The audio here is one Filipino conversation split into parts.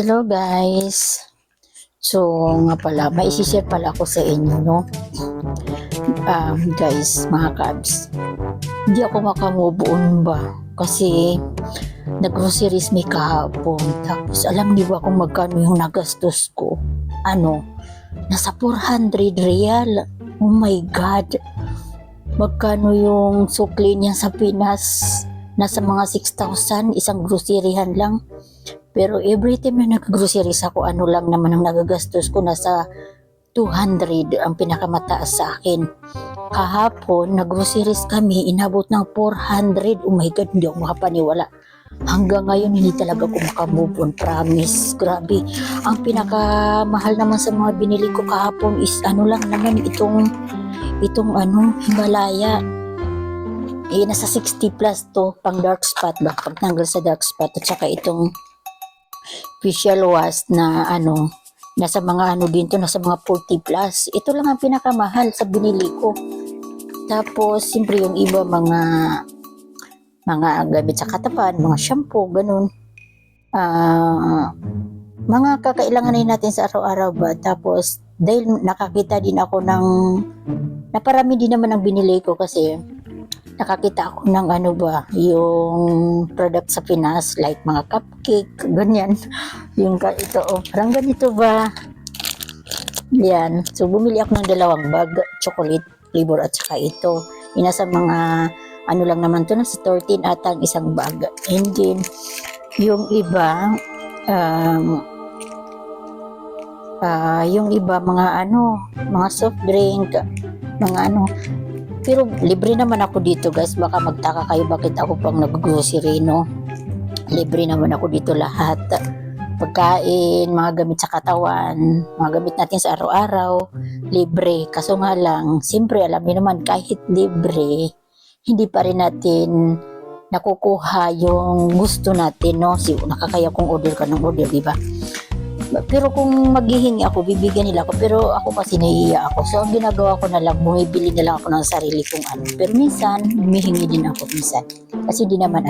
Hello guys. So nga pala, may isi-share pala ako sa inyo, no? Guys, mga kabs. Hindi ako makamove on ba? Kasi nag-groceries may kahapon. Tapos alam niyo ba kung magkano yung nagastos ko? Nasa 400 real. Oh my God. Magkano yung sukli niya sa Pinas? Nasa mga 6,000, isang groceryhan lang. Pero every time na nag-groceries ako, lang naman ang nagagastos ko, nasa 200 ang pinakamataas sa akin. Kahapon, nag-groceries kami, inabot ng 400. Oh my God, hindi ako makapaniwala. Hanggang ngayon, hindi talaga ako makamove on, promise. Grabe. Ang pinakamahal naman sa mga binili ko kahapon is lang naman, itong Himalaya. Nasa 60 plus to, pang dark spot ba? Pag tanggal sa dark spot. At saka itong facial wash na nasa mga dito, nasa mga 40 plus. Ito lang ang pinakamahal sa binili ko. Tapos, siyempre yung iba mga gamit sa katawan, mga shampoo, ganun. Mga kakailangan natin sa araw-araw ba. Tapos, dahil nakakita din ako naparami din naman ang binili ko kasi nakakita ako ng yung product sa Pinas, like mga cupcake, ganyan. Yung ito, parang ganito ba? Yan. So, bumili ako ng 2 bag, chocolate flavor at saka ito. Nasa mga, lang naman to, nasa 13 ata ang isang bag. And then, yung iba, mga soft drink, mga pero libre naman ako dito guys. Baka magtaka kayo bakit ako pang nag-grocery, no? Libre naman ako dito lahat. Pagkain, mga gamit sa katawan, mga gamit natin sa araw-araw, libre. Kaso nga lang, siyempre alam niyo naman kahit libre, hindi pa rin natin nakukuha yung gusto natin, no? Nakakaya kong order ka ng order, diba? Pero kung maghihingi ako, bibigyan nila ako. Pero ako kasi nahihiya ako. So, ang ginagawa ko na lang, bumibili na lang ako ng sarili kong Pero minsan, humihingi din ako minsan. Kasi di naman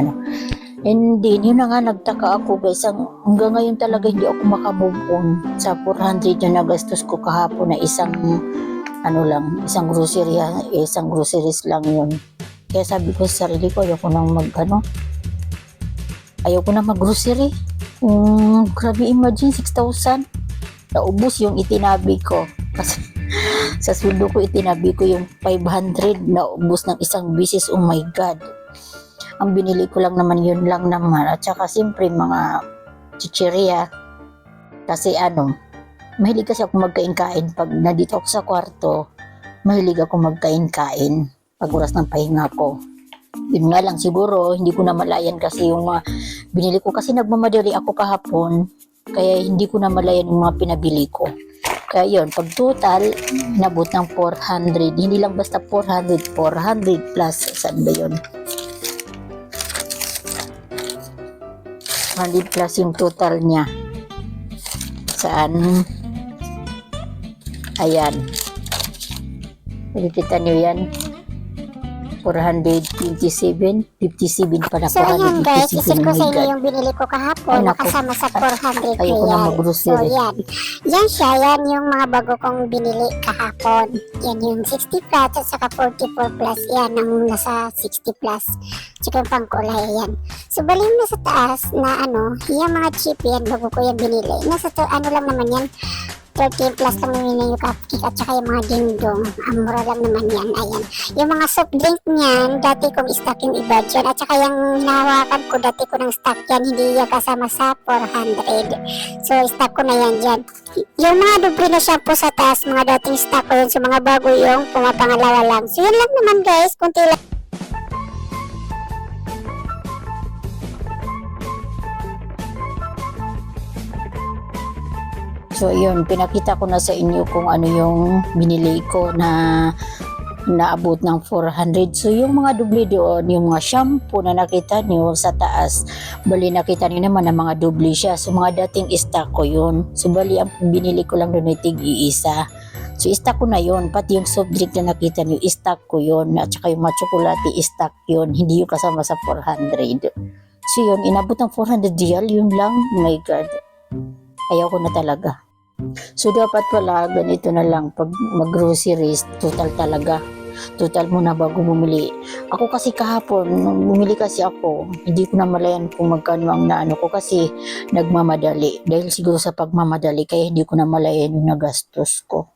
And then, yun na nga, nagtaka ako guys. Hanggang ngayon talaga hindi ako makamove on sa 400 na nagastos ko kahapon na isang groceries lang yun. Kaya sabi ko sa sarili ko, ayoko nang mag-grocery. Grabe, imagine 6,000 naubos yung itinabi ko kasi sa sweldo ko itinabi ko yung 500 naubos ng isang bisis. Oh my God, ang binili ko lang naman yun lang naman. At saka siyempre mga chichirya kasi mahilig kasi ako magkain-kain pag nandito ako sa kwarto. Mahilig ako magkain-kain pag oras ng pahinga ko. Yun nga lang, siguro hindi ko na malayan kasi yung mga binili ko, kasi nagmamadali ako kahapon, kaya hindi ko na malayan yung mga pinabili ko. Kaya yun, pag total nabot ng 400, hindi lang basta 400 plus, saan ba yun? 400 plus yung total niya. Saan? Ayan, nakikita nyo yan, 427, 57 pala. So ayan guys, isip ko sa inyo yung binili ko kahapon, nakasama sa 400 real. So yan siya, yan yung mga bago kong binili kahapon. Yan yung 60 plus at saka 44 plus, yan ang nasa 60 plus. Tsaka yung pangkulay, yan. So bali yung nasa taas na yung mga cheap yan, bago ko yan binili. Nasa lang naman yan, 13 plus lang naman yung cupcake at saka yung mga dingdong. Ang mura lang naman yan. Ayan. Yung mga soft drink niyan, dati kong stock yung iba dyan. At saka yung hinahawakan ko, dati ko ng stock yan. Hindi yan kasama sa 400. So, stock ko na yan dyan. Yung mga doble na shampoo sa taas, mga dating stock ko yun. So, mga bago yung pumapangalawa lang. So, yun lang naman guys. Kunti lang. So yun, pinakita ko na sa inyo kung ano yung binili ko na naabot ng 400. So yung mga doble doon, yung mga shampoo na nakita niyo sa taas, bali nakita niyo naman na mga doble siya. So mga dating stock ko yun. So bali ang binili ko lang doon ay tig-iisa. So stock ko na yun. Pati yung soft drink na nakita niyo, stock ko yun. At saka yung mga tsokolate, stock yun. Hindi yung kasama sa 400. So yun, inabot ng 400 real, yun lang. Oh my God. Ayaw ko na talaga. So dapat pala ganito na lang pag mag-groceries, total talaga. Total muna bago bumili. Ako kasi kahapon, nung bumili kasi ako, hindi ko na malayan kung magkano ang naano ko kasi nagmamadali. Dahil siguro sa pagmamadali, kaya hindi ko na malayan yung nagastos ko.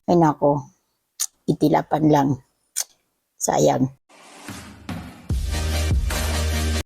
Ay nako, itilapan lang. Sayang.